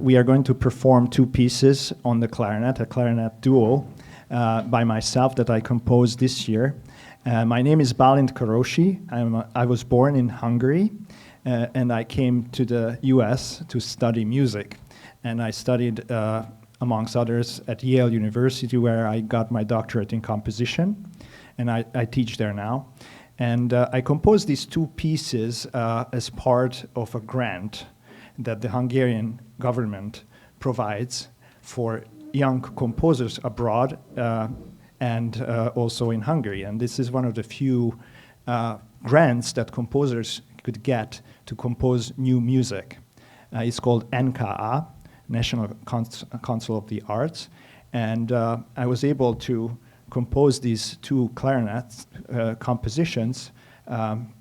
we are going to perform two pieces on the clarinet, a clarinet duo by myself that I composed this year. My name is Balint Karosi. I was born in Hungary, and I came to the US to study music. And I studied, amongst others, at Yale University, where I got my doctorate in composition, and I teach there now. And I composed these two pieces as part of a grant that the Hungarian government provides for young composers abroad and also in Hungary. And this is one of the few grants that composers could get to compose new music. It's called NKA, National Council of the Arts. And I was able to compose these two clarinet compositions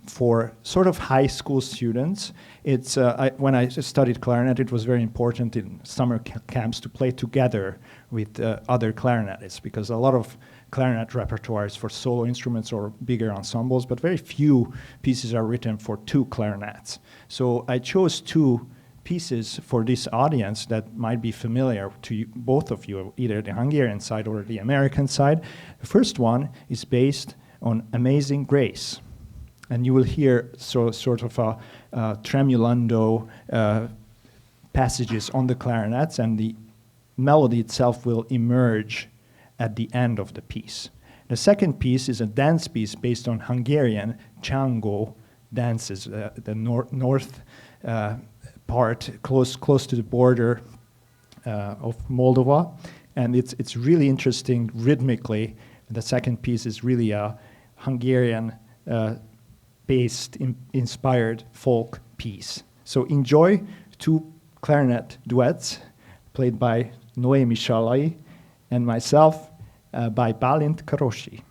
for sort of high school students. When I studied clarinet, it was very important in summer camps to play together with other clarinetists, because a lot of clarinet repertoires for solo instruments or bigger ensembles, but very few pieces are written for two clarinets. So I chose two pieces for this audience that might be familiar to you, both of you, either the Hungarian side or the American side. The first one is based on Amazing Grace. And you will hear sort of a tremulando passages on the clarinets, and the melody itself will emerge at the end of the piece. The second piece is a dance piece based on Hungarian Csango dances, the north part, close to the border of Moldova. And it's really interesting rhythmically. The second piece is really a Hungarian based, inspired folk piece. So enjoy two clarinet duets played by Noémi Sallai and myself by Balint Karosi.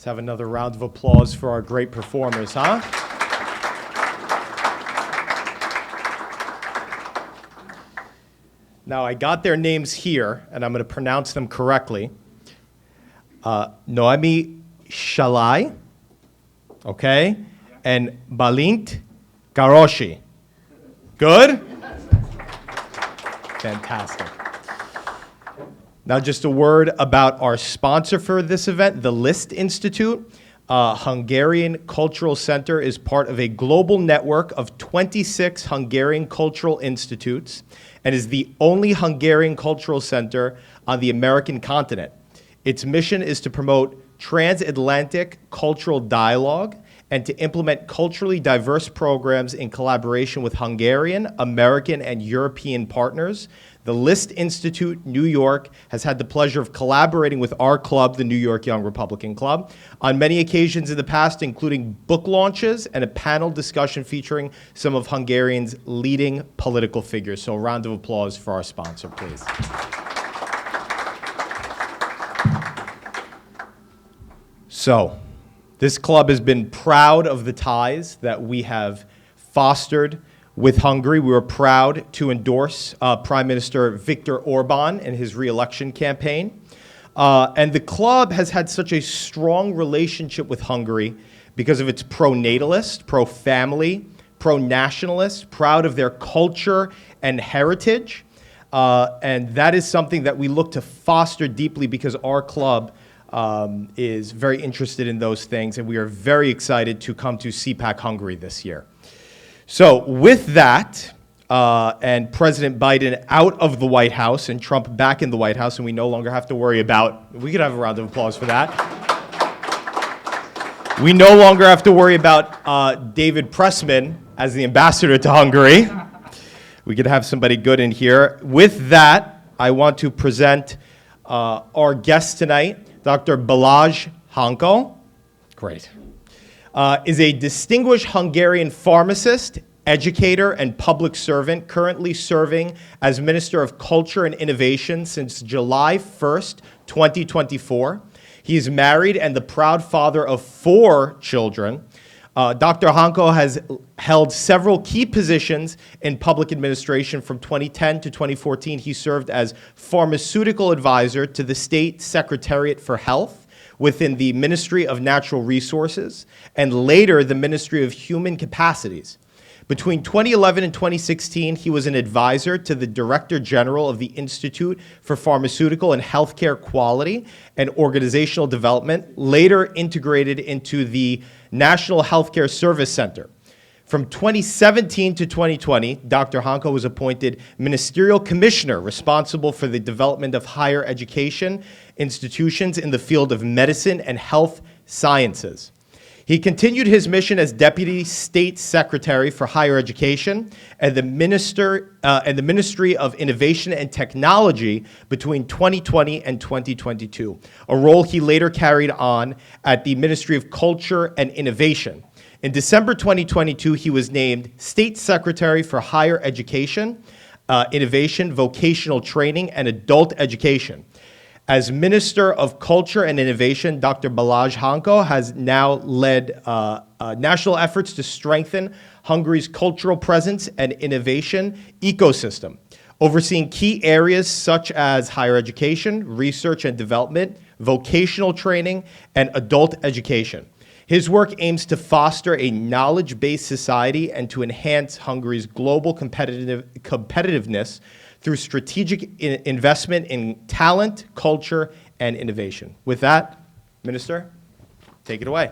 have another round of applause for our great performers, huh? Now, I got their names here, and I'm going to pronounce them correctly. Noemi Shalai, okay, and Balint Garoshi. Good? Fantastic. Now, just a word about our sponsor for this event, the List Institute. Hungarian Cultural Center is part of a global network of 26 Hungarian cultural institutes and is the only Hungarian cultural center on the American continent. Its mission is to promote transatlantic cultural dialogue and to implement culturally diverse programs in collaboration with Hungarian, American, and European partners. The List Institute New York has had the pleasure of collaborating with our club, the New York Young Republican Club, on many occasions in the past, including book launches and a panel discussion featuring some of Hungarian's leading political figures. So a round of applause for our sponsor, please. So, this club has been proud of the ties that we have fostered with Hungary. We were proud to endorse Prime Minister Viktor Orban in his re-election campaign. And the club has had such a strong relationship with Hungary because of its pro-natalist, pro-family, pro-nationalist, proud of their culture and heritage. And that is something that we look to foster deeply because our club is very interested in those things, and we are very excited to come to CPAC Hungary this year. So with that, and President Biden out of the White House and Trump back in the White House, and we no longer have to worry about, we could have a round of applause for that. We no longer have to worry about David Pressman as the ambassador to Hungary. We could have somebody good in here. With that, I want to present our guest tonight. Dr. Balázs Hanko, great, is a distinguished Hungarian pharmacist, educator, and public servant, currently serving as Minister of Culture and Innovation since July 1st, 2024. He is married and the proud father of 4 children. Dr. Hanko has held several key positions in public administration. From 2010 to 2014, he served as pharmaceutical advisor to the State Secretariat for Health within the Ministry of Natural Resources, and later the Ministry of Human Capacities. Between 2011 and 2016, he was an advisor to the Director General of the Institute for Pharmaceutical and Healthcare Quality and Organizational Development, later integrated into the National Healthcare Service Center. From 2017 to 2020, Dr. Hanko was appointed Ministerial Commissioner responsible for the development of higher education institutions in the field of medicine and health sciences. He continued his mission as Deputy State Secretary for Higher Education and the Ministry of Innovation and Technology between 2020 and 2022, a role he later carried on at the Ministry of Culture and Innovation. In December 2022, he was named State Secretary for Higher Education, Innovation, Vocational Training, and Adult Education. As Minister of Culture and Innovation, Dr. Balázs Hanko has now led national efforts to strengthen Hungary's cultural presence and innovation ecosystem, overseeing key areas such as higher education, research and development, vocational training, and adult education. His work aims to foster a knowledge-based society and to enhance Hungary's global competitiveness through strategic investment in talent, culture, and innovation. With that, Minister, take it away.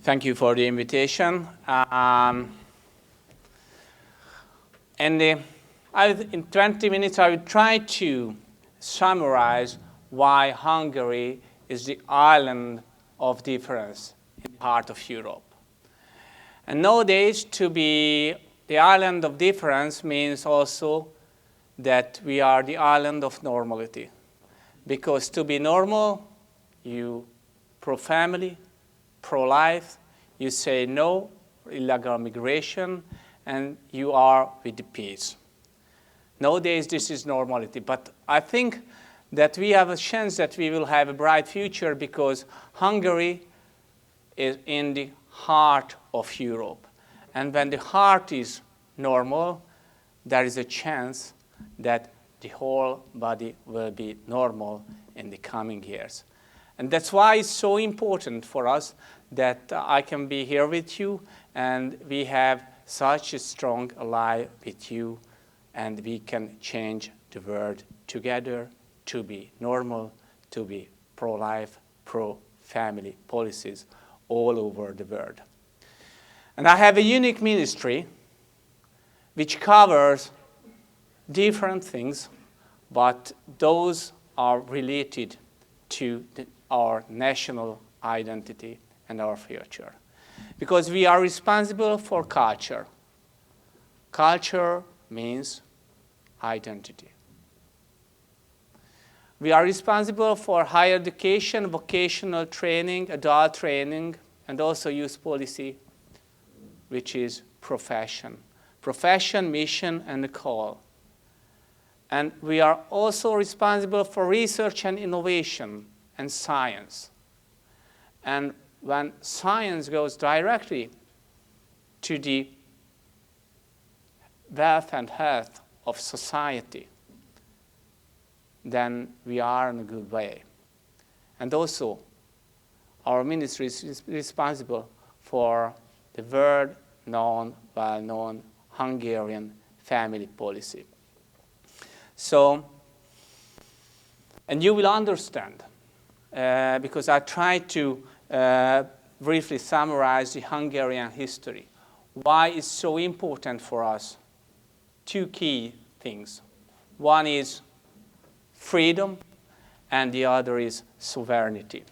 Thank you for the invitation. In 20 minutes, I will try to summarize why Hungary is the island of difference in the heart of Europe. And nowadays, to be the island of difference means also that we are the island of normality. Because to be normal, you pro-family, pro-life, you say no illegal migration, and you are with the peace. Nowadays, this is normality. But I think that we have a chance that we will have a bright future because Hungary is in the heart of Europe. And when the heart is normal, there is a chance that the whole body will be normal in the coming years. And that's why it's so important for us that I can be here with you and we have such a strong ally with you and we can change the world together to be normal, to be pro-life, pro-family policies all over the world. And I have a unique ministry which covers different things, but those are related to our national identity and our future. Because we are responsible for culture. Culture means identity. We are responsible for higher education, vocational training, adult training, and also youth policy, which is profession. Profession, mission, and a call. And we are also responsible for research and innovation and science. And when science goes directly to the wealth and health of society, then we are in a good way. And also, our ministry is responsible for the world-known, well-known Hungarian family policy. So, and you will understand, because I tried to briefly summarize the Hungarian history, why it's so important for us. Two key things. One is freedom, and the other is sovereignty.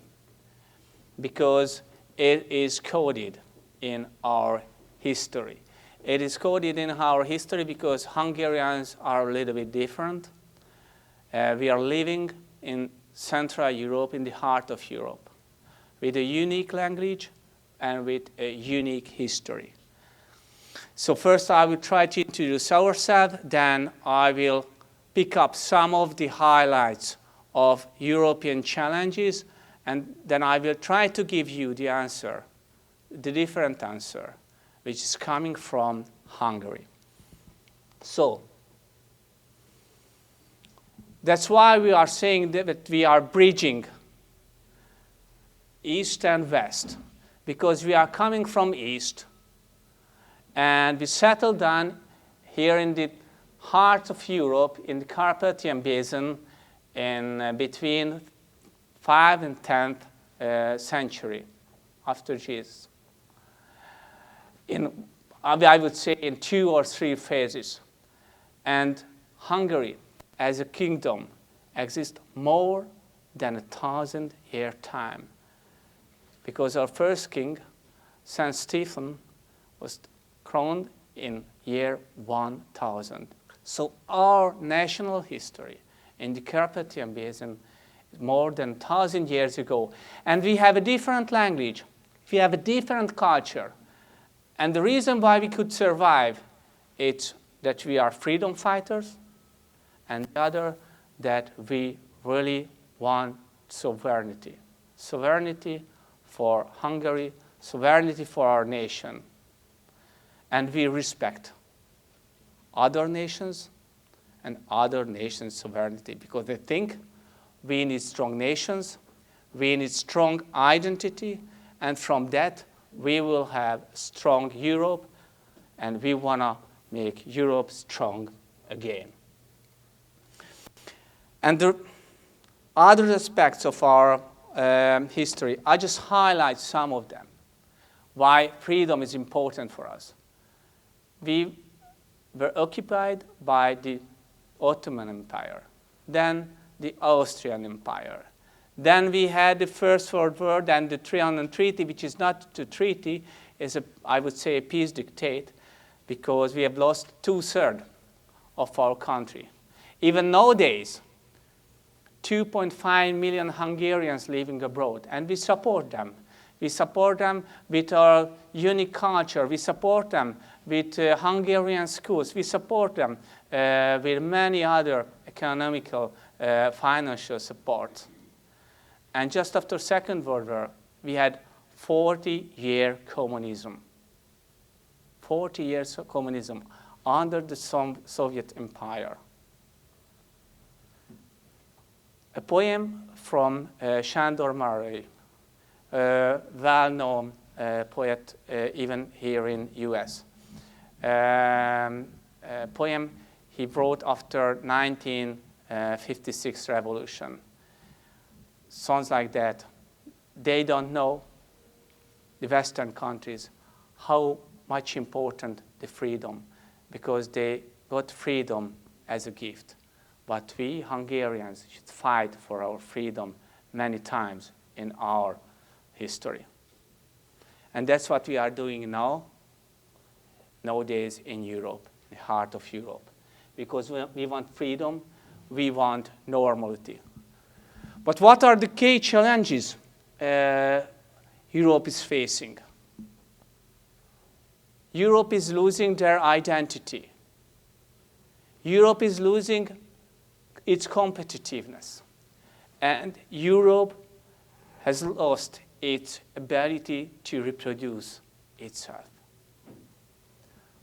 Because it is coded in our history. It is coded in our history because Hungarians are a little bit different. We are living in Central Europe, in the heart of Europe, with a unique language and with a unique history. So first I will try to introduce ourselves, then I will pick up some of the highlights of European challenges, and then I will try to give you the answer, the different answer, which is coming from Hungary. So, that's why we are saying that we are bridging East and West, because we are coming from East, and we settled down here in the heart of Europe, in the Carpathian Basin, in between 5th and 10th century after Jesus. I would say in 2 or 3 phases. And Hungary, as a kingdom, exists more than 1,000-year time. Because our first king, Saint Stephen, was crowned in year 1000. So our national history in the Carpathian Basin is more than 1,000 years ago. And we have a different language. We have a different culture. And the reason why we could survive is that we are freedom fighters, and the other, that we really want sovereignty. Sovereignty for Hungary, sovereignty for our nation. And we respect other nations and other nations' sovereignty because they think we need strong nations, we need strong identity, and from that we will have strong Europe, and we want to make Europe strong again. And the other aspects of our history, I just highlight some of them, why freedom is important for us. We were occupied by the Ottoman Empire, then the Austrian Empire. Then we had the First World War, then the Trianon Treaty, which is not a treaty, is I would say a peace dictate, because we have lost 2/3 of our country. Even nowadays, 2.5 million Hungarians living abroad, and we support them We support them with our unique culture. We support them with Hungarian schools. We support them with many other economical, financial support. And just after Second World War, we had 40-year communism. 40 years of communism under the Soviet Empire. A poem from Sándor Márai, well-known poet even here in US. A poem he wrote after 1956 revolution. Sounds like that. They don't know, the Western countries, how much important the freedom, because they got freedom as a gift. But we Hungarians should fight for our freedom many times in our history. And that's what we are doing now, nowadays in Europe, the heart of Europe. Because we want freedom, we want normality. But what are the key challenges Europe is facing? Europe is losing their identity. Europe is losing its competitiveness. And Europe has lost its ability to reproduce itself.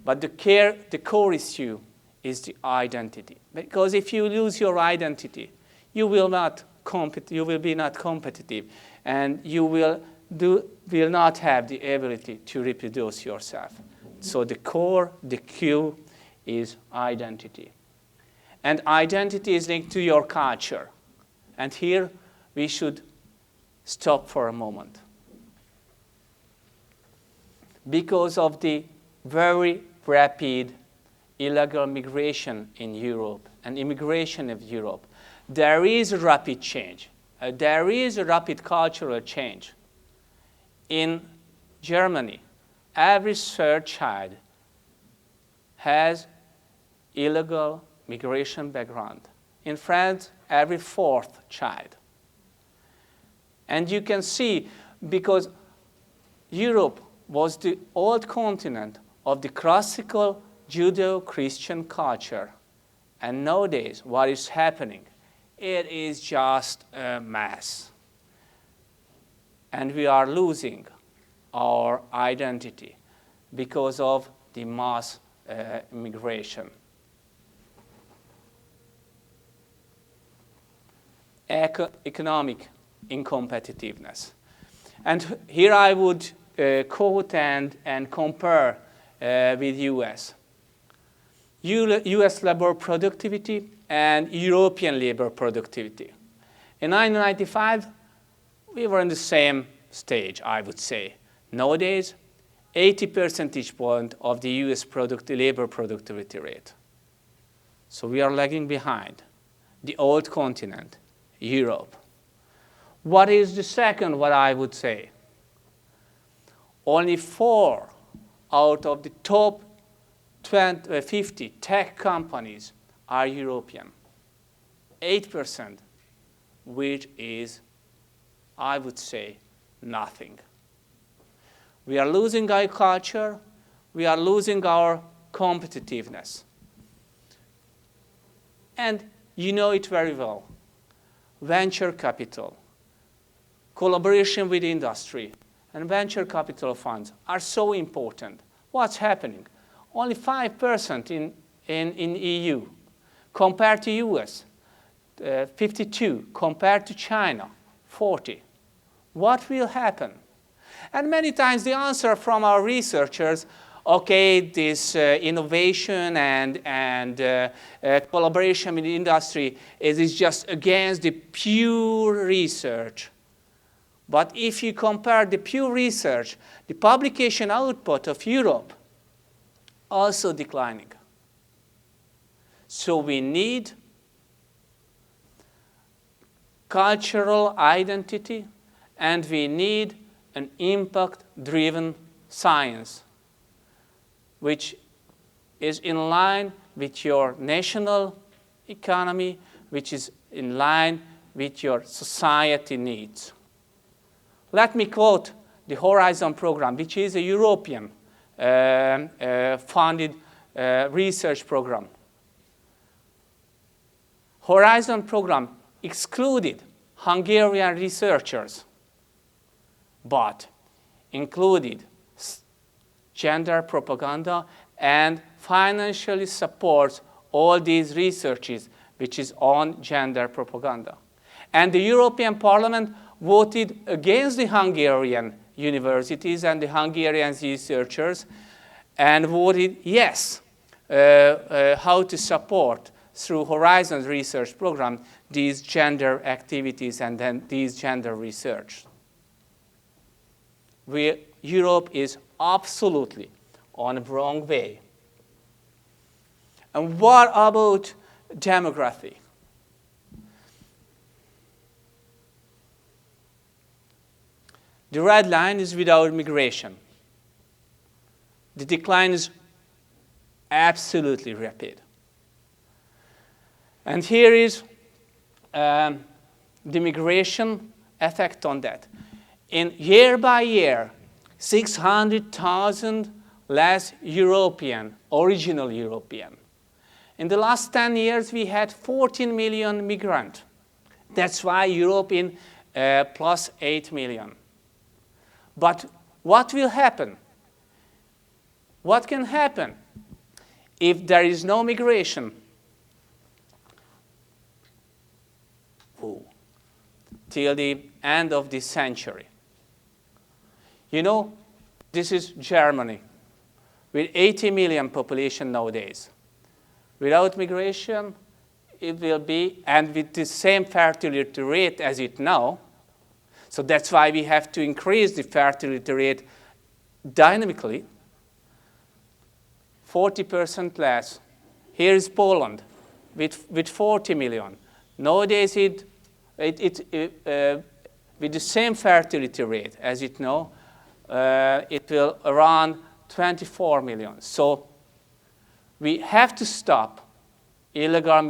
But the core issue is the identity. Because if you lose your identity, you will be not competitive, and you will not have the ability to reproduce yourself. So the core, the Q, is identity. And identity is linked to your culture. And here we should stop for a moment. Because of the very rapid illegal migration in Europe and immigration of Europe, there is a rapid change. There is a rapid cultural change. In Germany, every third child has illegal migration background. In France, every fourth child. And you can see, because Europe was the old continent of the classical Judeo-Christian culture. And nowadays, what is happening? It is just a mess. And we are losing our identity because of the mass immigration. Economic incompetitiveness. And here I would quote and compare with US. US labor productivity and European labor productivity. In 1995, we were in the same stage, I would say. Nowadays, 80 percentage point of the US labor productivity rate. So we are lagging behind the old continent, Europe. What is the second, what I would say? Only 4 out of the top 50 tech companies are European. 8%, which is, I would say, nothing. We are losing our culture. We are losing our competitiveness. And you know it very well. Venture capital, collaboration with industry, and venture capital funds are so important. What's happening? Only 5% in EU compared to US, 52 compared to China, 40. What will happen? And many times the answer from our researchers, okay, this innovation and collaboration with the industry is just against the pure research. But if you compare the pure research, the publication output of Europe also declining. So we need cultural identity, and we need an impact-driven science, which is in line with your national economy, which is in line with your society needs. Let me quote the Horizon program, which is a European funded research program. Horizon program excluded Hungarian researchers, but included gender propaganda and financially supports all these researches which is on gender propaganda. And the European Parliament voted against the Hungarian universities and the Hungarian researchers and voted yes, how to support through Horizon research program these gender activities and then these gender research. Europe is absolutely on the wrong way. And what about demography? The red line is without migration. The decline is absolutely rapid. And here is the migration effect on that. In year by year, 600,000 less European, original European. In the last 10 years, we had 14 million migrants. That's why Europe in plus 8 million. But what will happen? What can happen if there is no migration? Till the end of this century. You know, this is Germany with 80 million population nowadays. Without migration, it will be, and with the same fertility rate as it now, so that's why we have to increase the fertility rate dynamically, 40% less. Here is Poland with 40 million. Nowadays, with the same fertility rate as it now, it will around 24 million. So we have to stop illegal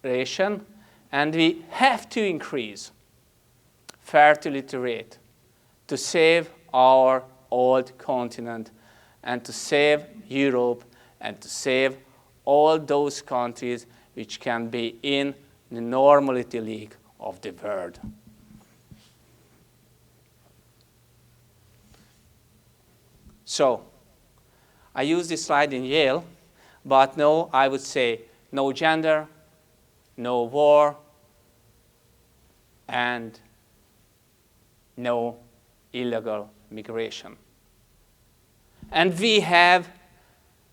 migration, and we have to increase fertility rate to save our old continent and to save Europe and to save all those countries which can be in the normality league of the world. So, I use this slide in Yale, but no, I would say no gender, no war, and no illegal migration. And we have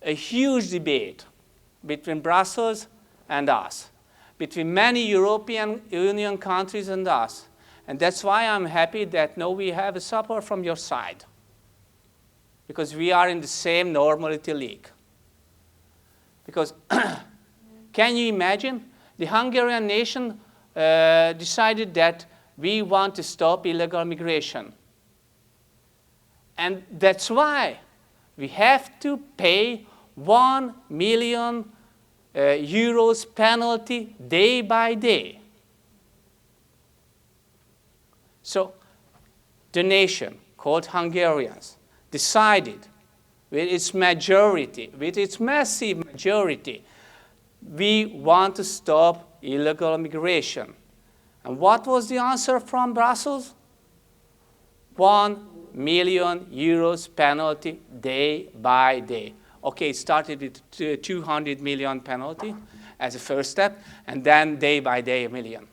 a huge debate between Brussels and us, between many European Union countries and us. And that's why I'm happy that now we have a support from your side, because we are in the same normality league. Because can you imagine? The Hungarian nation decided that we want to stop illegal migration. And that's why we have to pay 1 million euros penalty day by day. So the nation, called Hungarians, decided with its majority, with its massive majority, we want to stop illegal migration. And what was the answer from Brussels? 1 million euros penalty day by day. Okay, it started with 200 million penalty as a first step, and then day by day 1 million.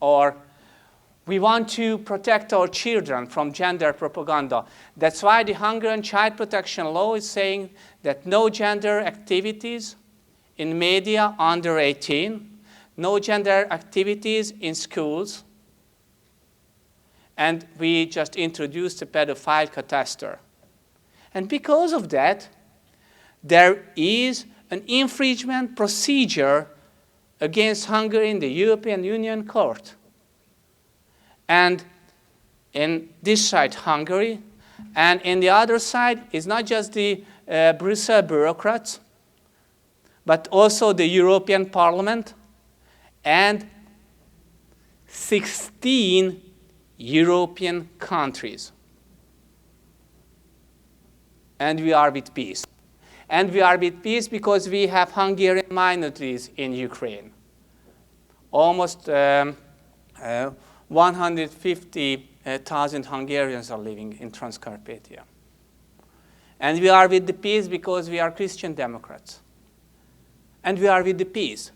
Or we want to protect our children from gender propaganda. That's why the Hungarian child protection law is saying that no gender activities in media under 18, no gender activities in schools, and we just introduced a pedophile catastrophe. And because of that, there is an infringement procedure against Hungary in the European Union Court. And in this side, Hungary, and in the other side is not just the Brussels bureaucrats, but also the European Parliament and 16 European countries. And we are with peace. And we are with peace because we have Hungarian minorities in Ukraine. Almost 150,000 Hungarians are living in Transcarpathia. And we are with the peace because we are Christian Democrats. And we are with the peace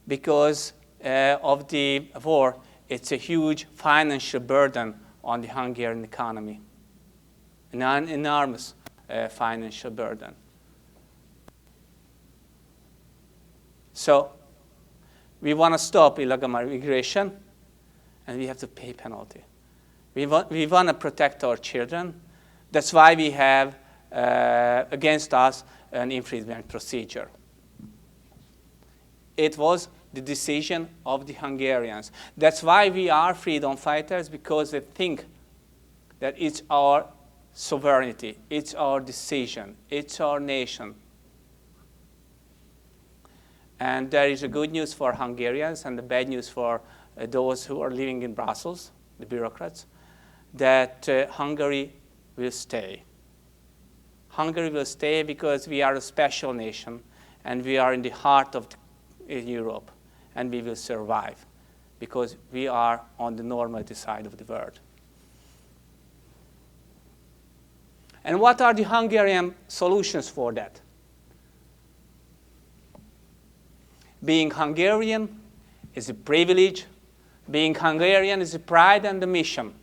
because of the war. It's a huge financial burden on the Hungarian economy, an enormous financial burden. So we want to stop illegal migration, and we have to pay penalty. We want to protect our children. That's why we have against us an infringement procedure. It was the decision of the Hungarians. That's why we are freedom fighters, because they think that it's our sovereignty, it's our decision, it's our nation. And there is a good news for Hungarians and the bad news for those who are living in Brussels, the bureaucrats, that Hungary will stay. Hungary will stay because we are a special nation and we are in the heart of Europe, and we will survive because we are on the normality side of the world. And what are the Hungarian solutions for that? Being Hungarian is a privilege. Being Hungarian is a pride and a mission.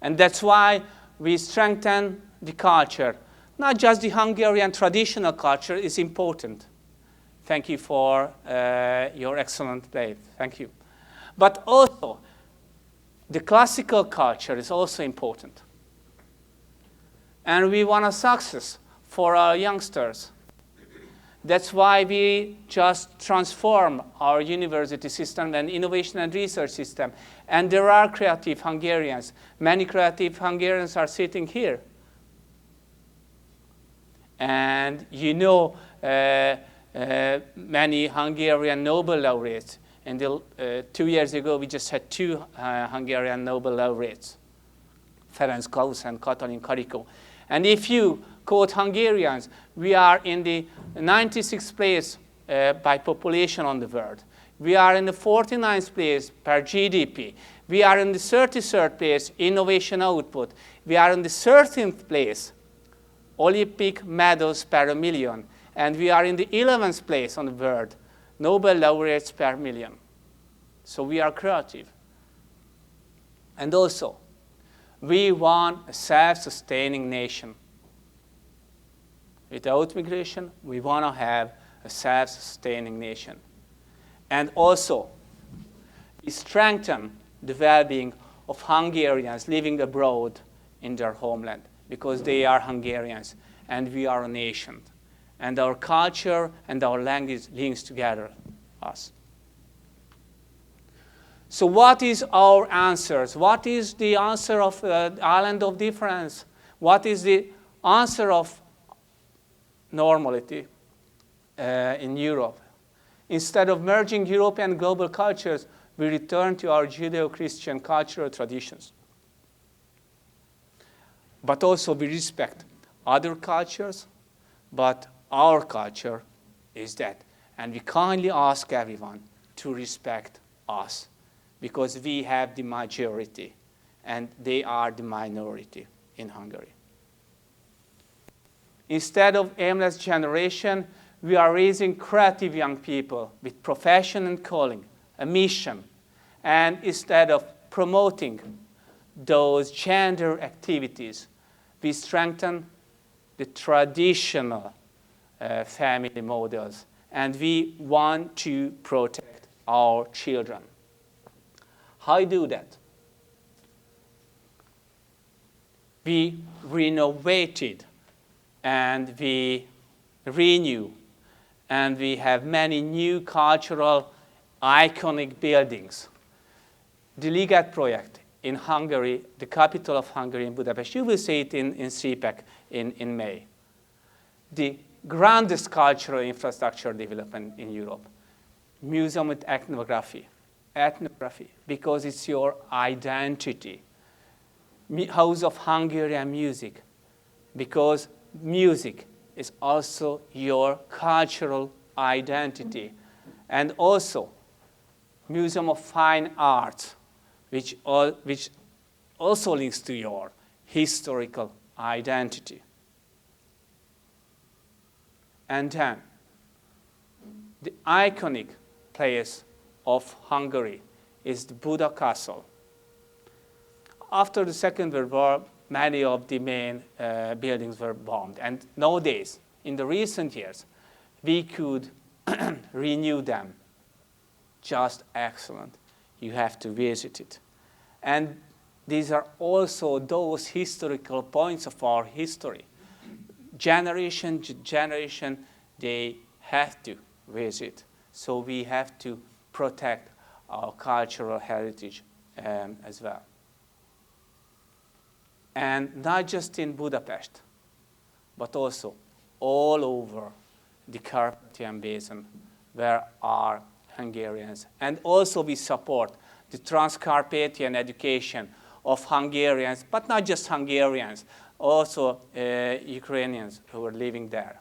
And that's why we strengthen the culture. Not just the Hungarian traditional culture is important. Thank you for your excellent play. Thank you. But also, the classical culture is also important. And we want a success for our youngsters. That's why we just transform our university system and innovation and research system. And there are creative Hungarians. Many creative Hungarians are sitting here. And you know many Hungarian Nobel laureates. And 2 years ago, we just had 2 Hungarian Nobel laureates, Ferenc Klaus and Katalin Karikó. And if you quote Hungarians, we are in the 96th place by population on the world. We are in the 49th place per GDP. We are in the 33rd place innovation output. We are in the 13th place Olympic medals per million. And we are in the 11th place on the world Nobel laureates per million. So we are creative. And also, we want a self-sustaining nation. Without migration, we want to have a self-sustaining nation. And also, we strengthen the well-being of Hungarians living abroad in their homeland, because they are Hungarians and we are a nation. And our culture and our language links together us. So what is our answers? What is the answer of the island of difference? What is the answer of normality in Europe? Instead of merging European and global cultures, we return to our Judeo-Christian cultural traditions. But also we respect other cultures, but our culture is that. And we kindly ask everyone to respect us, because we have the majority and they are the minority in Hungary. Instead of aimless generation, we are raising creative young people with profession and calling, a mission. And instead of promoting those gender activities, we strengthen the traditional family models, and we want to protect our children. How do we do that? We renovated and we renew, and we have many new cultural iconic buildings. The Liget project in Hungary, the capital of Hungary in Budapest, you will see it in CPEC in May. The grandest cultural infrastructure development in Europe. museum with ethnography, because it's your identity. House of Hungarian music, because music is also your cultural identity. And also, Museum of Fine Arts, which also links to your historical identity. And then, the iconic place of Hungary is the Buda Castle. After the Second World War, many of the main buildings were bombed. And nowadays, in the recent years, we could renew them. Just excellent. You have to visit it. And these are also those historical points of our history. Generation to generation, they have to visit. So we have to protect our cultural heritage as well. And not just in Budapest, but also all over the Carpathian Basin, where are Hungarians. And also we support the Transcarpathian education of Hungarians, but not just Hungarians, also Ukrainians who are living there.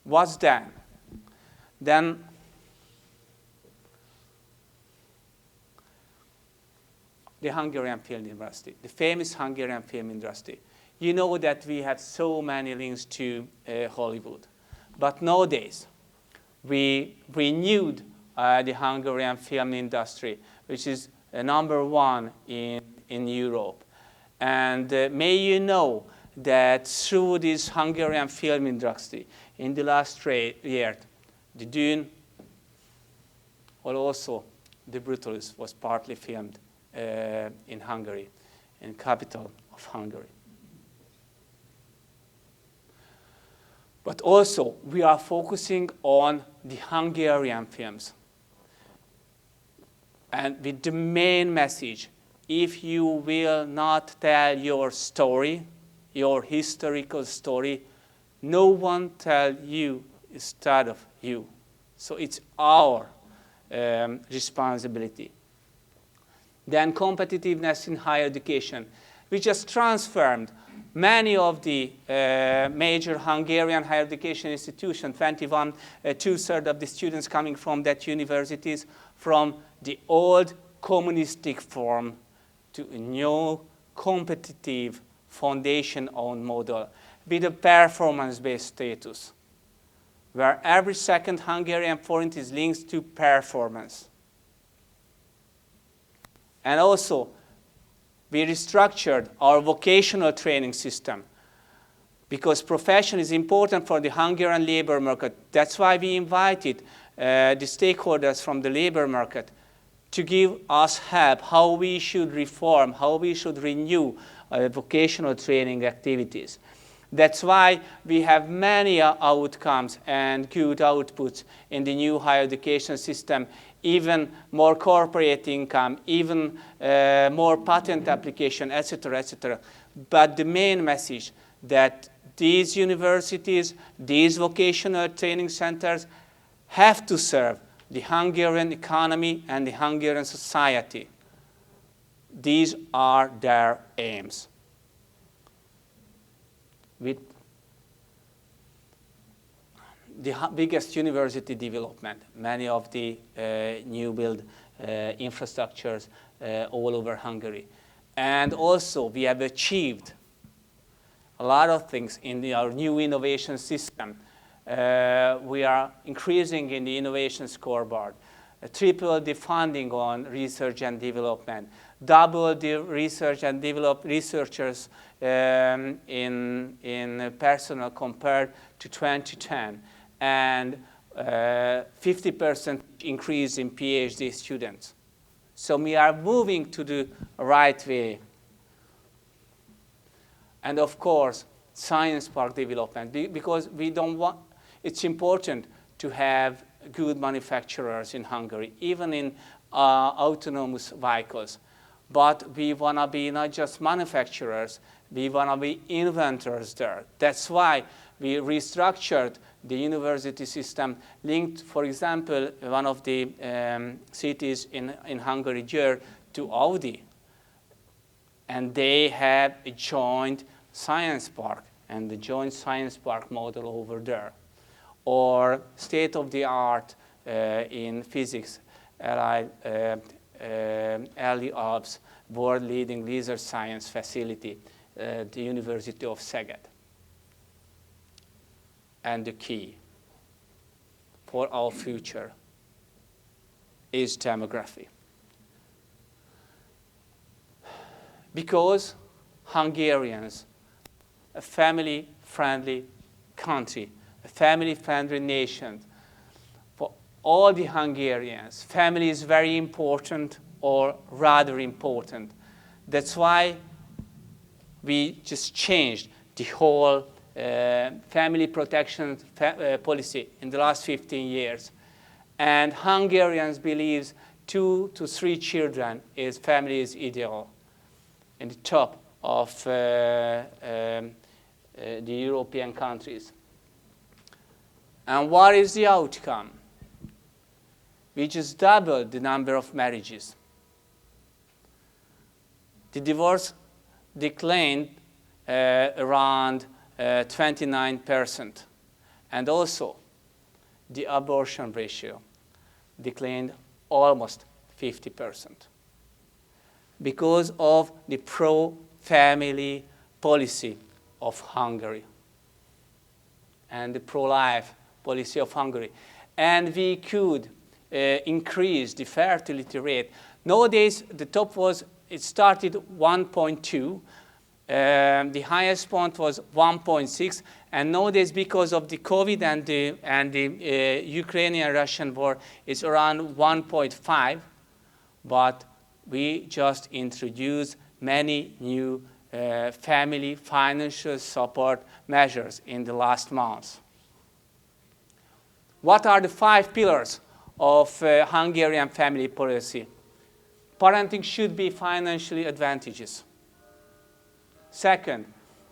What's then? Then the Hungarian film industry, the famous Hungarian film industry. You know that we have so many links to Hollywood. But nowadays, we renewed the Hungarian film industry, which is #1 in Europe. And may you know that through this Hungarian film industry, in the last year, the Dune, or also the Brutalist, was partly filmed in Hungary, in the capital of Hungary. But also, we are focusing on the Hungarian films. And with the main message, if you will not tell your story, your historical story, no one tell you instead of you. So it's our responsibility. Then competitiveness in higher education. We just transformed many of the major Hungarian higher education institutions, 21, 2/3 of the students coming from that universities, from the old communistic form to a new competitive foundation-owned model with a performance-based status, where every second Hungarian forint is linked to performance. And also, we restructured our vocational training system because profession is important for the Hungarian labor market. That's why we invited the stakeholders from the labor market to give us help how we should reform, how we should renew vocational training activities. That's why we have many outcomes and good outputs in the new higher education system, even more corporate income, even more patent application, etc., etc. But the main message that these universities, these vocational training centers have to serve the Hungarian economy and the Hungarian society. These are their aims. With the biggest university development, many of the new build infrastructures all over Hungary. And also we have achieved a lot of things in our new innovation system. We are increasing in the innovation scoreboard, triple the funding on research and development, double the research and develop researchers in personnel compared to 2010, and 50% increase in PhD students. So we are moving to the right way. And of course, science park development, because we don't want, it's important to have good manufacturers in Hungary, even in autonomous vehicles. But we want to be not just manufacturers, we want to be inventors there. That's why We restructured the university system, linked, for example, one of the cities in Hungary, Győr, to Audi. And they have a joint science park, and the joint science park model over there. Or state-of-the-art in physics, Early Alps, world-leading laser science facility, the University of Szeged. And the key for our future is demography. Because Hungarians, a family-friendly country, a family-friendly nation, for all the Hungarians, family is very important, or rather important. That's why we just changed the whole family protection policy in the last 15 years. And Hungarians believe 2 to 3 children family is ideal in the top of the European countries. And what is the outcome? We just doubled the number of marriages. The divorce declined around 29%. And also, the abortion ratio declined almost 50% because of the pro-family policy of Hungary and the pro-life policy of Hungary. And we could increase the fertility rate. Nowadays, the top was, it started 1.2. The highest point was 1.6, and nowadays, because of the COVID and the Ukrainian-Russian war, it's around 1.5. But we just introduced many new family financial support measures in the last months. What are the 5 pillars of Hungarian family policy? Parenting should be financially advantageous. Second,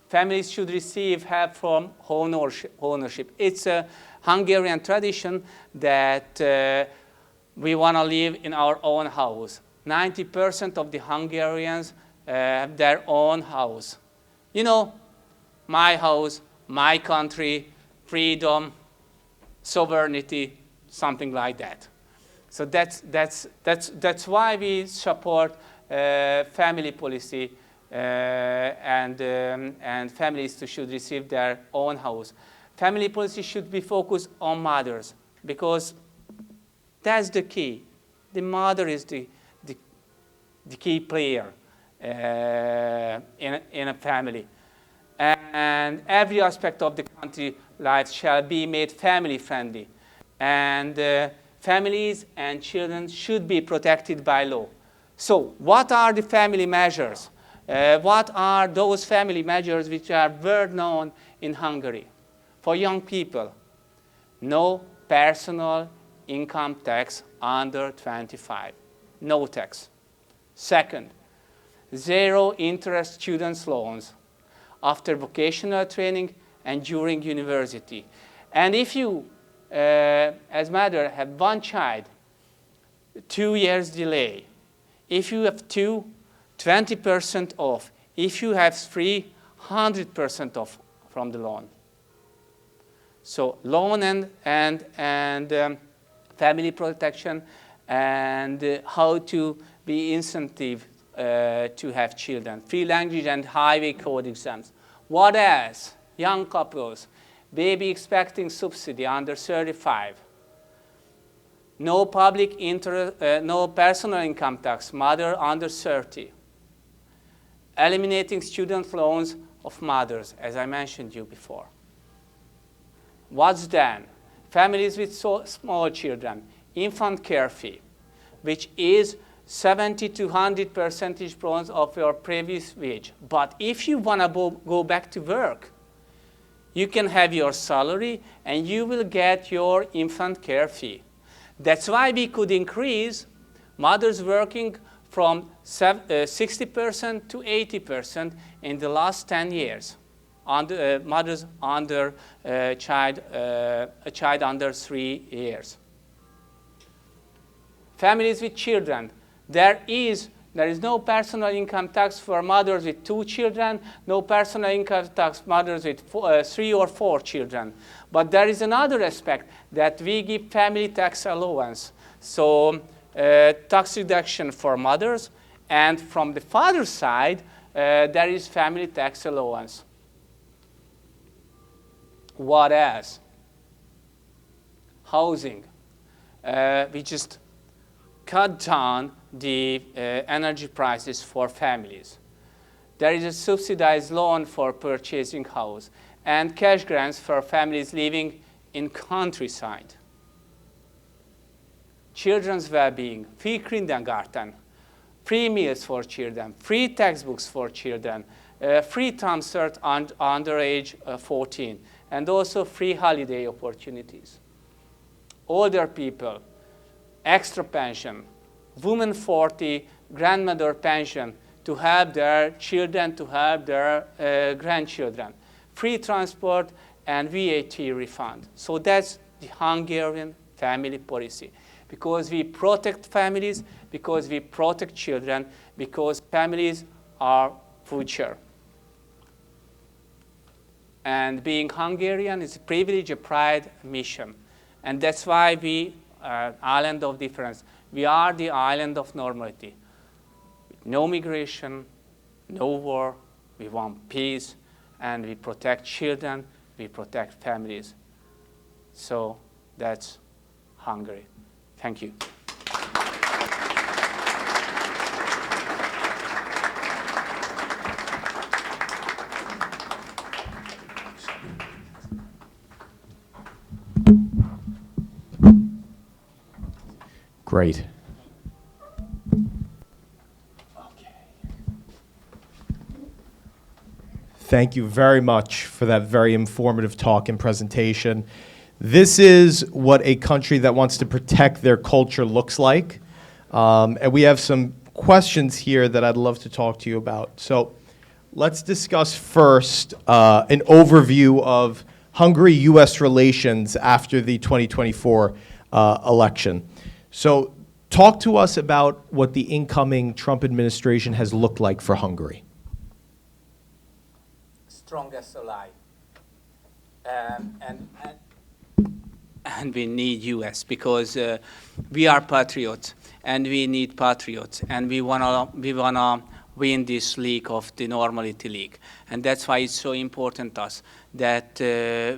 families should receive help from ownership. It's a Hungarian tradition that we want to live in our own house. 90% of the Hungarians have their own house. You know, my house, my country, freedom, sovereignty, something like that. So that's why we support family policy. And families should receive their own house. Family policy should be focused on mothers, because that's the key. The mother is the key player in a family. And every aspect of the country life shall be made family-friendly. And families and children should be protected by law. So what are the family measures? What are those family measures which are well known in Hungary? For young people, no personal income tax under 25. No tax. Second, 0 interest students loans after vocational training and during university. And if you, as mother, have 1 child, 2 years delay. If you have 2, 20% off. If you have 3, 100% off from the loan. So loan and family protection, and how to be incentive to have children. Free language and highway code exams. What else? Young couples, baby expecting subsidy under 35. No public no personal income tax, mother under 30. Eliminating student loans of mothers, as I mentioned you before. What's then? Families with small children, infant care fee, which is 70 to 100 percentage points of your previous wage. But if you want to go back to work, you can have your salary and you will get your infant care fee. That's why we could increase mothers working from 60% to 80% in the last 10 years. mothers under a child under 3 years. Families with children. There is no personal income tax for mothers with 2 children, no personal income tax mothers with 3 or 4 children. But there is another aspect that we give family tax allowance. So tax reduction for mothers, and from the father's side, there is family tax allowance. What else? Housing. We just cut down the energy prices for families. There is a subsidized loan for purchasing house and cash grants for families living in countryside. Children's well-being, free kindergarten, free meals for children, free textbooks for children, free concert under age 14, and also free holiday opportunities. Older people, extra pension, women 40, grandmother pension to help their children, to help their grandchildren, free transport and VAT refund. So that's the Hungarian family policy. Because we protect families, because we protect children, because families are future. And being Hungarian is a privilege, a pride, a mission. And that's why we are island of difference. We are the island of normality. No migration, no war, we want peace, and we protect children, we protect families. So that's Hungary. Thank you. Great. Thank you very much for that very informative talk and presentation. This is what a country that wants to protect their culture looks like. And we have some questions here that I'd love to talk to you about. So let's discuss first an overview of Hungary-US relations after the 2024 election. So talk to us about what the incoming Trump administration has looked like for Hungary. Strongest ally. And we need US because we are patriots and we need patriots and we wanna win this league of the normality league, and that's why it's so important to us that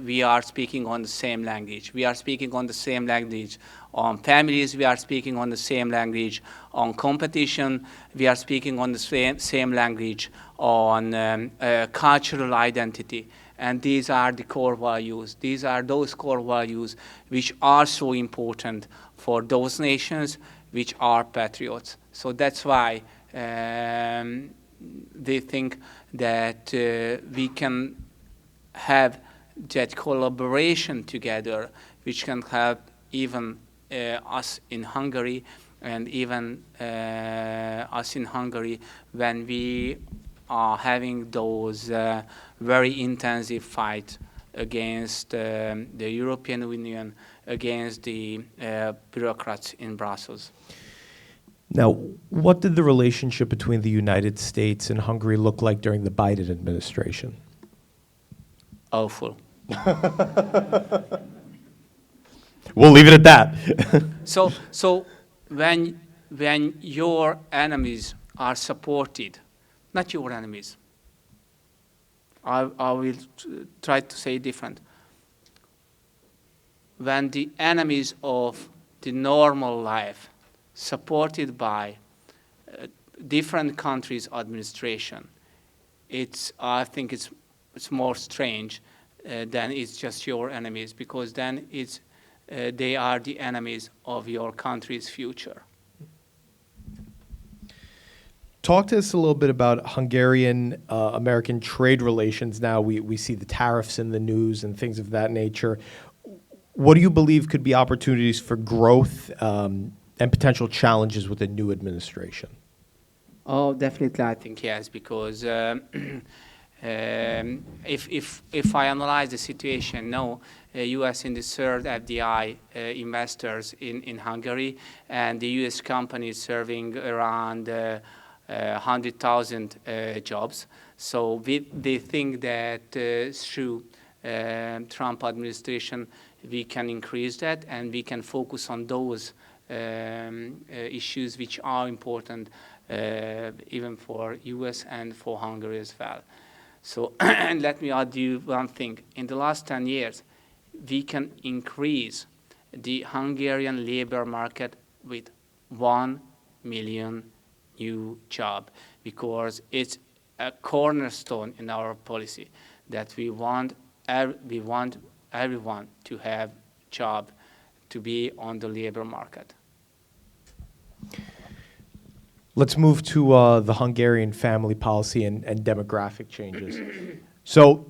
we are speaking on the same language. We are speaking on the same language on families. We are speaking on the same language on competition. We are speaking on the same language on cultural identity. And these are the core values. These are those core values which are so important for those nations which are patriots. So that's why they think that we can have that collaboration together, which can help even us in Hungary, and even us in Hungary when we are having those very intensive fights against the European Union, against the bureaucrats in Brussels. Now, what did the relationship between the United States and Hungary look like during the Biden administration? Awful. We'll leave it at that. So when your enemies are supported, not your enemies, I will try to say different. When the enemies of the normal life, supported by different countries' administration, I think it's more strange than it's just your enemies, because then they are the enemies of your country's future. Talk to us a little bit about Hungarian-American trade relations now. We see the tariffs in the news and things of that nature. What do you believe could be opportunities for growth and potential challenges with the new administration? Oh, definitely, I think yes, because If I analyze the situation now, U.S. in the third FDI investors in Hungary, and the U.S. companies serving around 100,000 jobs. So they think that through Trump administration, we can increase that and we can focus on those issues which are important even for US and for Hungary as well. So and let me add you one thing. In the last 10 years, we can increase the Hungarian labor market with 1 million new jobs, because it's a cornerstone in our policy that we want everyone to have job, to be on the labor market. Let's move to the Hungarian family policy and demographic changes. So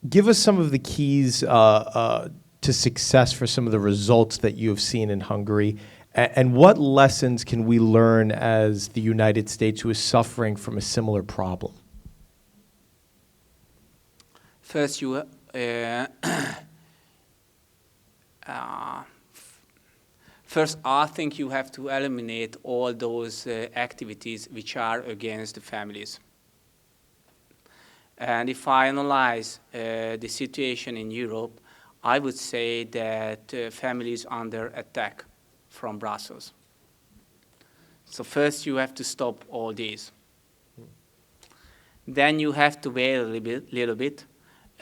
give us some of the keys to success for some of the results that you have seen in Hungary, and what lessons can we learn as the United States, who is suffering from a similar problem? First, first, I think you have to eliminate all those activities which are against the families. And if I analyze the situation in Europe, I would say that families under attack from Brussels. So first you have to stop all these. Then you have to wait a little bit.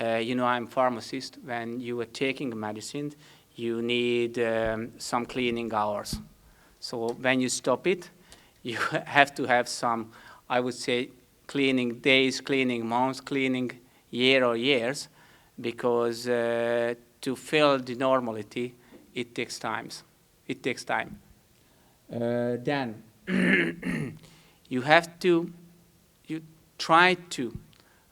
You know, I'm a pharmacist. When you are taking medicine, you need some cleaning hours. So when you stop it, you have to have some, I would say, cleaning days, cleaning months, cleaning year or years, because to fill the normality, it takes time. It takes time. Then you try to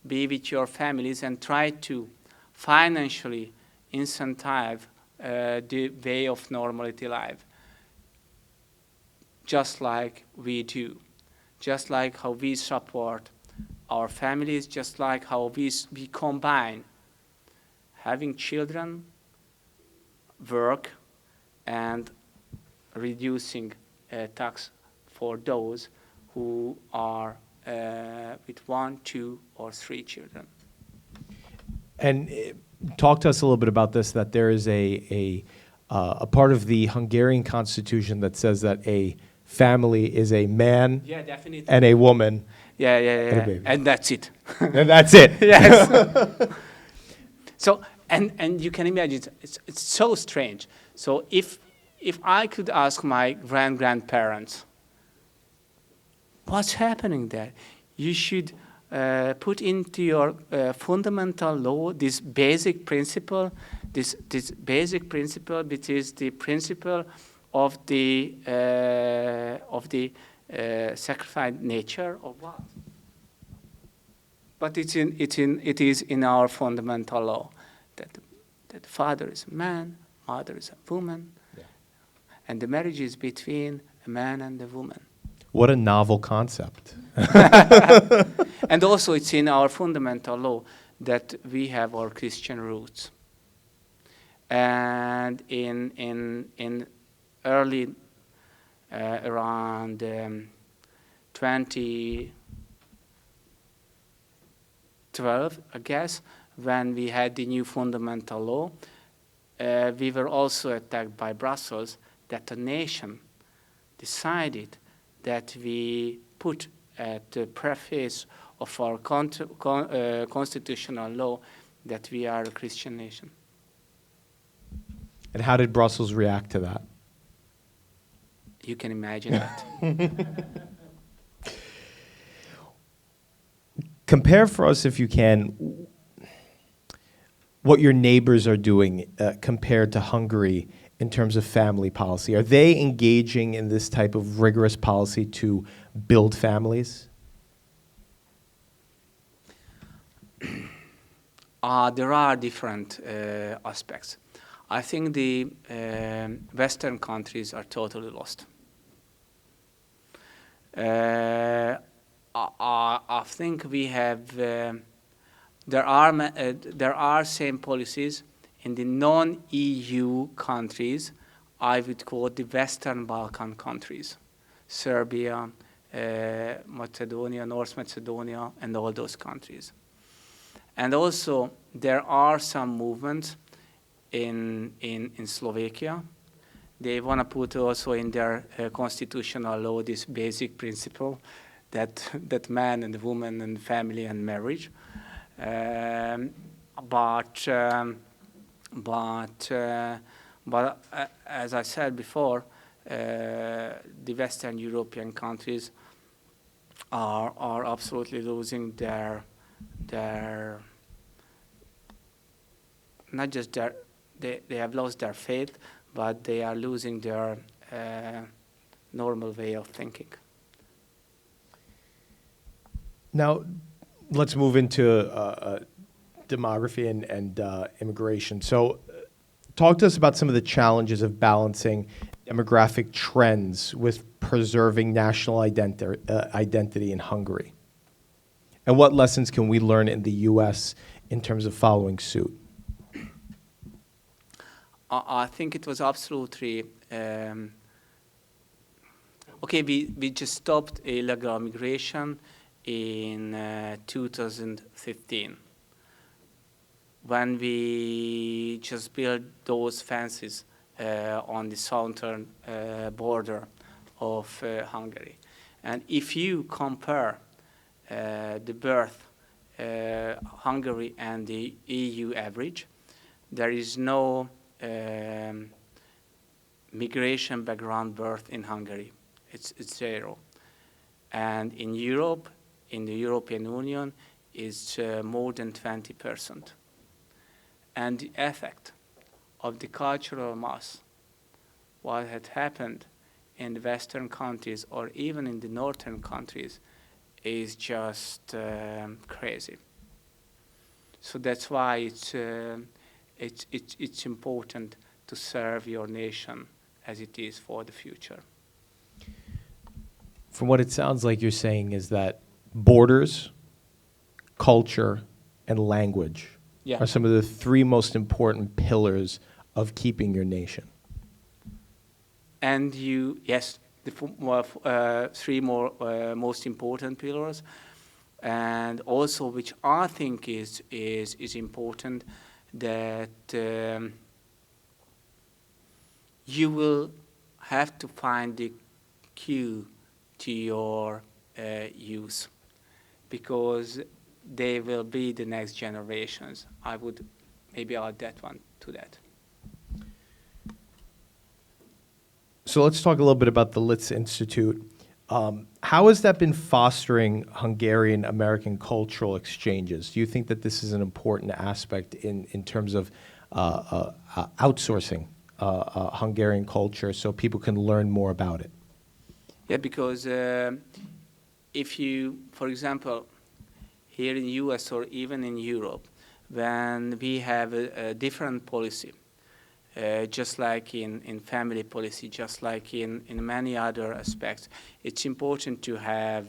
be with your families and try to financially incentivize the way of normality life, just like we do, just like how we support our families, just like how we combine having children, work, and reducing tax for those who are with 1, 2, or 3 children. And talk to us a little bit about this, that there is a part of the Hungarian constitution that says that a family is a man, yeah, definitely, and a woman. Yeah. And that's it. And that's it. Yes. So, and you can imagine, it's so strange. So if I could ask my grandparents, what's happening there? You should put into your fundamental law this basic principle, this basic principle, which is the principle of the sacrificed nature, or what? But it is in our fundamental law that father is a man, mother is a woman, yeah, and the marriage is between a man and a woman. What a novel concept. And also it's in our fundamental law that we have our Christian roots. And in early, around 2012, I guess, when we had the new fundamental law, we were also attacked by Brussels, that the nation decided that we put at the preface of our constitutional law that we are a Christian nation. And how did Brussels react to that? You can imagine that. Compare for us, if you can, what your neighbors are doing compared to Hungary in terms of family policy. Are they engaging in this type of rigorous policy to build families? There are different aspects. I think the Western countries are totally lost. I think we have there are same policies in the non-EU countries. I would call the Western Balkan countries, Serbia, Macedonia, North Macedonia, and all those countries. And also there are some movements in Slovakia. They want to put also in their constitutional law this basic principle that man and woman and family and marriage. But as I said before, the Western European countries are absolutely losing their not just their they have lost their faith, but they are losing their normal way of thinking. Now, let's move into demography and immigration. So, talk to us about some of the challenges of balancing demographic trends with preserving national identity in Hungary. And what lessons can we learn in the U.S. in terms of following suit? I think it was absolutely okay. We just stopped illegal migration in 2015 when we just built those fences on the southern border of Hungary. And if you compare the birth Hungary and the EU average, there is no migration background birth in Hungary. It's zero. And in Europe, in the European Union, it's more than 20%. And the effect of the cultural mass, what had happened in the Western countries or even in the Northern countries, is just crazy. So that's why it's important to serve your nation as it is for the future. From what it sounds like you're saying is that borders, culture, and language are some of the three most important pillars of keeping your nation. And the three more most important pillars, and also which I think is important, that you will have to find the cue to your youth, because they will be the next generations. I would maybe add that one to that. So let's talk a little bit about the Litz Institute. How has that been fostering Hungarian-American cultural exchanges? Do you think that this is an important aspect in terms of outsourcing Hungarian culture so people can learn more about it? Yeah, because if you, for example, here in the US or even in Europe, when we have a different policy, just like in family policy, just like in many other aspects, it's important to have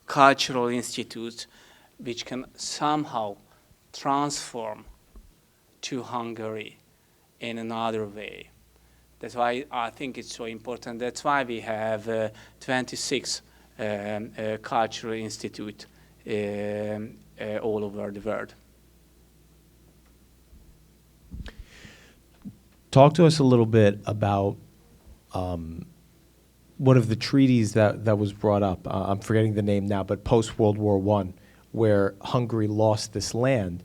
cultural institutes which can somehow transform to Hungary in another way. That's why I think it's so important. That's why we have 26 cultural institutes all over the world. Talk to us a little bit about one of the treaties that was brought up. I'm forgetting the name now, but post-World War I, where Hungary lost this land.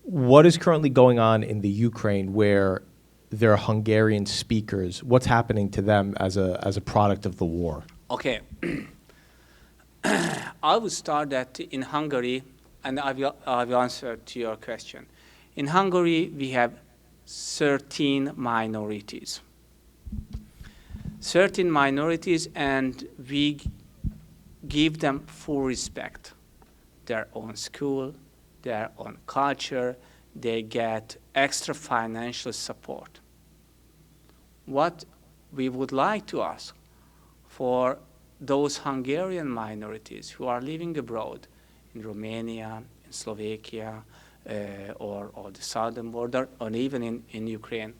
What is currently going on in the Ukraine where there are Hungarian speakers? What's happening to them as a product of the war? Okay. I will start that in Hungary, and I will answer to your question. In Hungary, we have 13 minorities. 13 minorities, and we give them full respect. Their own school, their own culture, they get extra financial support. What we would like to ask for those Hungarian minorities who are living abroad in Romania, in Slovakia, or the southern border, or even in Ukraine,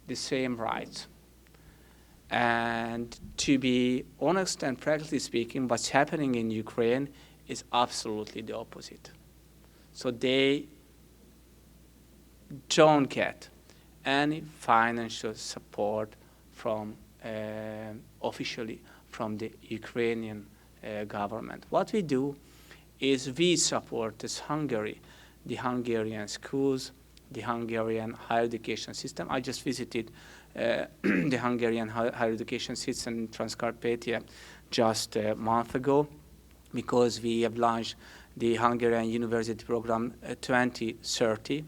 the same rights. And to be honest and practically speaking, what's happening in Ukraine is absolutely the opposite. So they don't get any financial support from officially from the Ukrainian government. What we do is we support as Hungary, the Hungarian schools, the Hungarian higher education system. I just visited the Hungarian higher education system in Transcarpathia just a month ago, because we have launched the Hungarian University Program 2030,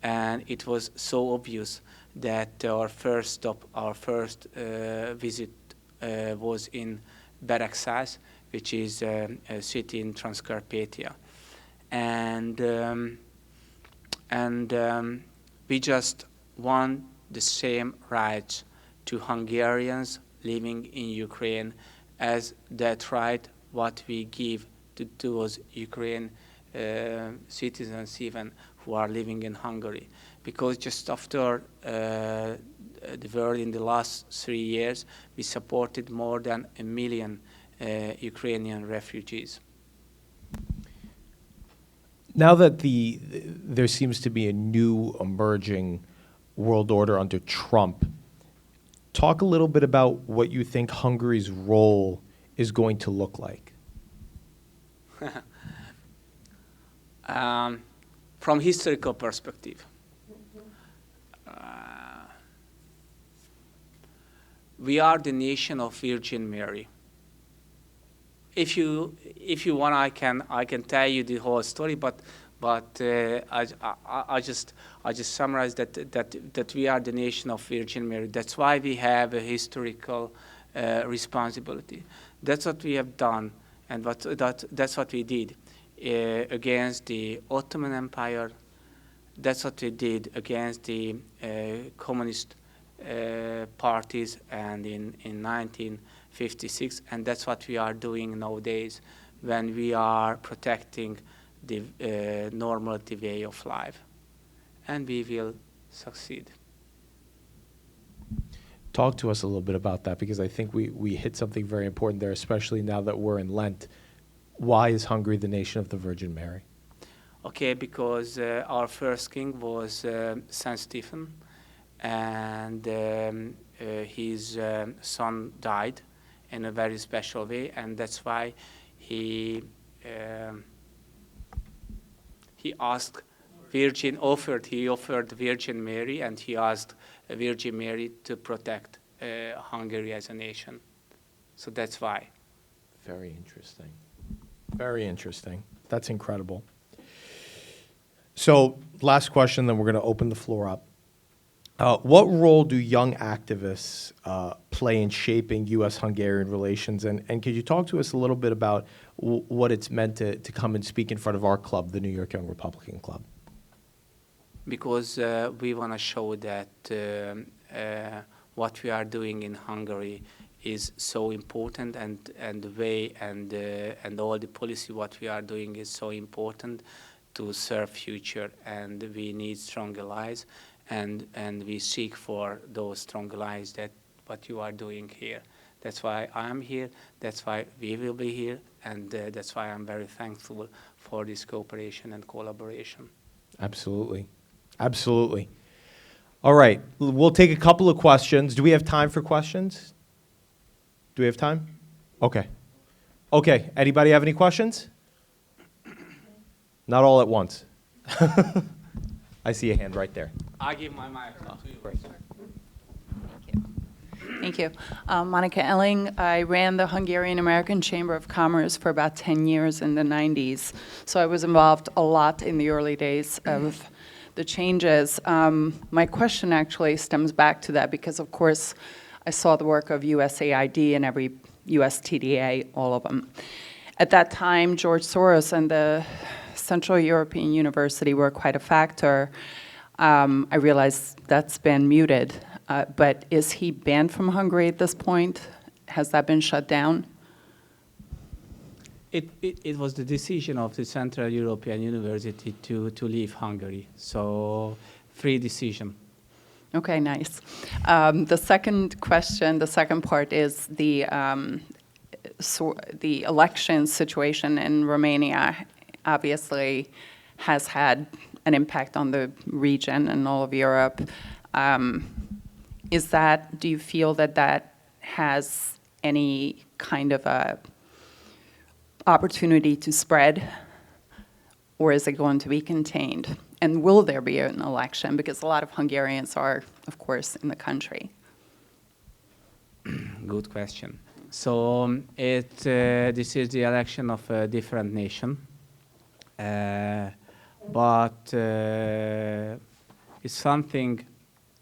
and it was so obvious that our first stop, our first visit was in Beregszász, which is a city in Transcarpathia. And we just want the same rights to Hungarians living in Ukraine as that right what we give to those Ukrainian citizens even who are living in Hungary. Because just after the war in the last 3 years, we supported more than 1 million Ukrainian refugees. Now that there seems to be a new emerging world order under Trump, talk a little bit about what you think Hungary's role is going to look like. From historical perspective, we are the nation of Virgin Mary. If you want, I can tell you the whole story, but I just summarize that we are the nation of Virgin Mary. That's why we have a historical responsibility. That's what we have done, and that's what we did against the Ottoman Empire. That's what we did against the communist parties, and in 1956, and that's what we are doing nowadays when we are protecting the normality way of life, and we will succeed. Talk to us a little bit about that, because I think we hit something very important there, especially now that we're in Lent. Why is Hungary the nation of the Virgin Mary? Okay, because our first king was Saint Stephen, and his son died in a very special way, and that's why he offered Virgin Mary, and he asked Virgin Mary to protect Hungary as a nation. So that's why. Very interesting. Very interesting. That's incredible. So, last question, then we're going to open the floor up. What role do young activists play in shaping U.S.-Hungarian relations? And could you talk to us a little bit about what it's meant to come and speak in front of our club, the New York Young Republican Club? Because we want to show that what we are doing in Hungary is so important, and the way and all the policy what we are doing is so important to serve future, and we need strong allies, and we seek for those strong allies that what you are doing here. That's why I'm here, that's why we will be here, and that's why I'm very thankful for this cooperation and collaboration. Absolutely. Absolutely. All right, we'll take a couple of questions. Do we have time for questions? Do we have time? Okay. Okay, anybody have any questions? Not all at once. I see a hand right there. I give my microphone to you. Great. Thank you. Monica Elling. I ran the Hungarian American Chamber of Commerce for about 10 years in the 90s. So I was involved a lot in the early days of the changes. My question actually stems back to that because, of course, I saw the work of USAID and every USTDA, all of them. At that time, George Soros and the Central European University were quite a factor. I realize that's been muted, but is he banned from Hungary at this point? Has that been shut down? It was the decision of the Central European University to leave Hungary. So free decision. Okay, nice. The second question, the second part is the election situation in Romania obviously has had an impact on the region and all of Europe. Do you feel that has any kind of a opportunity to spread, or is it going to be contained? And will there be an election? Because a lot of Hungarians are, of course, in the country. Good question. So this is the election of a different nation, but if something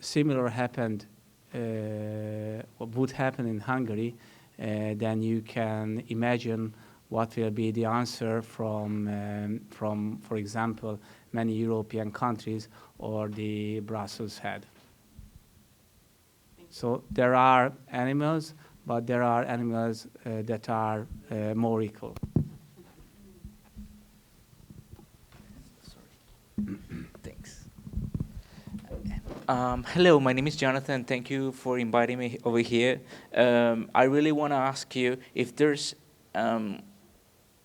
similar happened, or would happen in Hungary, then you can imagine what will be the answer from, for example, many European countries or the Brussels head. So there are animals, but there are animals that are more equal. Thanks. Hello, my name is Jonathan. Thank you for inviting me over here. I really want to ask you if there's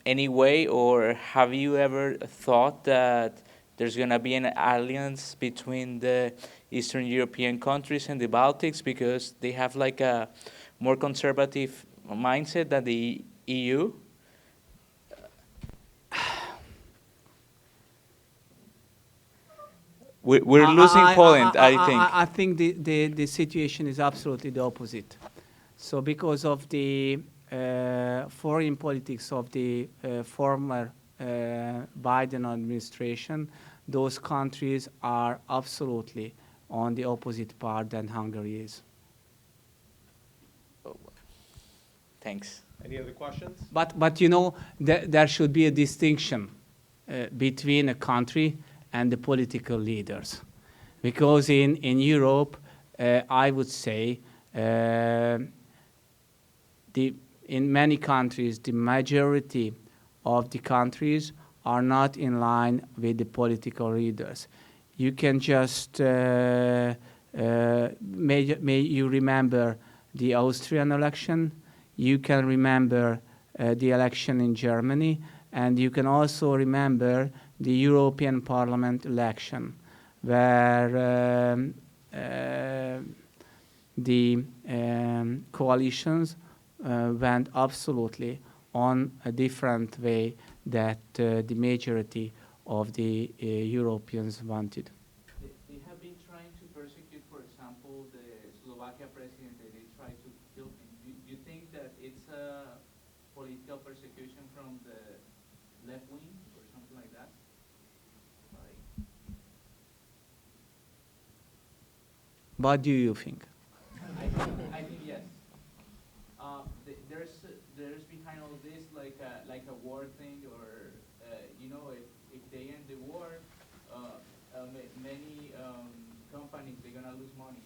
any way, or have you ever thought that there's going to be an alliance between the Eastern European countries and the Baltics, because they have like a more conservative mindset than the EU? We're losing Poland, I think. I think the situation is absolutely the opposite. So because of the foreign politics of the former Biden administration, those countries are absolutely on the opposite part than Hungary is. Thanks. Any other questions? But you know, there should be a distinction between a country and the political leaders. Because in Europe, I would say, in many countries, the majority of the countries are not in line with the political leaders. You can just, may you remember the Austrian election, you can remember the election in Germany, and you can also remember the European Parliament election, where the coalitions went absolutely on a different way that the majority of the Europeans wanted. They have been trying to persecute, for example, the Slovakia president. They tried to kill him. Do you think that it's a political persecution from the left wing or something like that? What do you think? I think yes. There's behind all this like a war thing, or you know, if they end the war, many companies, they're gonna lose money.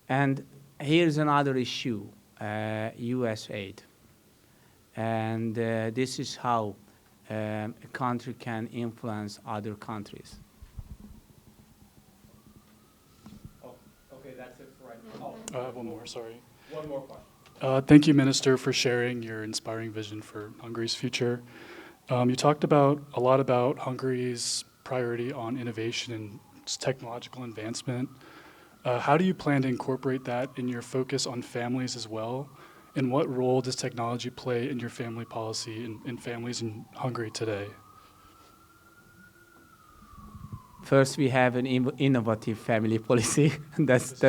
And here's another issue, U.S. aid. And this is how a country can influence other countries. Okay, that's it for right now. I have one more, sorry. One more question. Thank you, Minister, for sharing your inspiring vision for Hungary's future. You talked a lot about Hungary's priority on innovation and technological advancement. How do you plan to incorporate that in your focus on families as well? And what role does technology play in your family policy in families in Hungary today? First, we have an innovative family policy. that's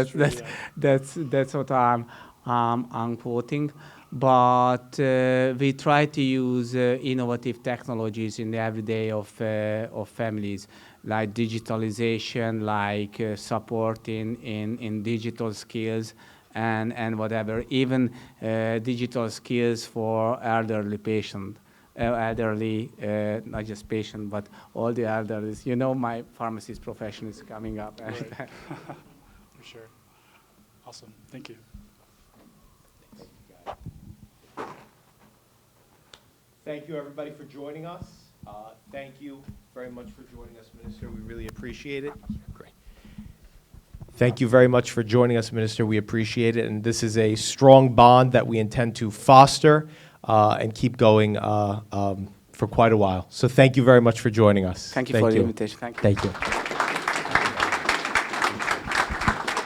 what I'm quoting. But we try to use innovative technologies in the everyday of families, like digitalization, like support in digital skills, and whatever. Even digital skills for elderly patients. Elderly, not just patient, but all the elderly. You know, my pharmacist profession is coming up. Right. For sure. Awesome. Thank you. Thank you, everybody, for joining us. Thank you very much for joining us, Minister. We really appreciate it. Great. Thank you very much for joining us, Minister. We appreciate it. And this is a strong bond that we intend to foster and keep going for quite a while. So thank you very much for joining us. Thank you for the invitation. Thank you. Thank you.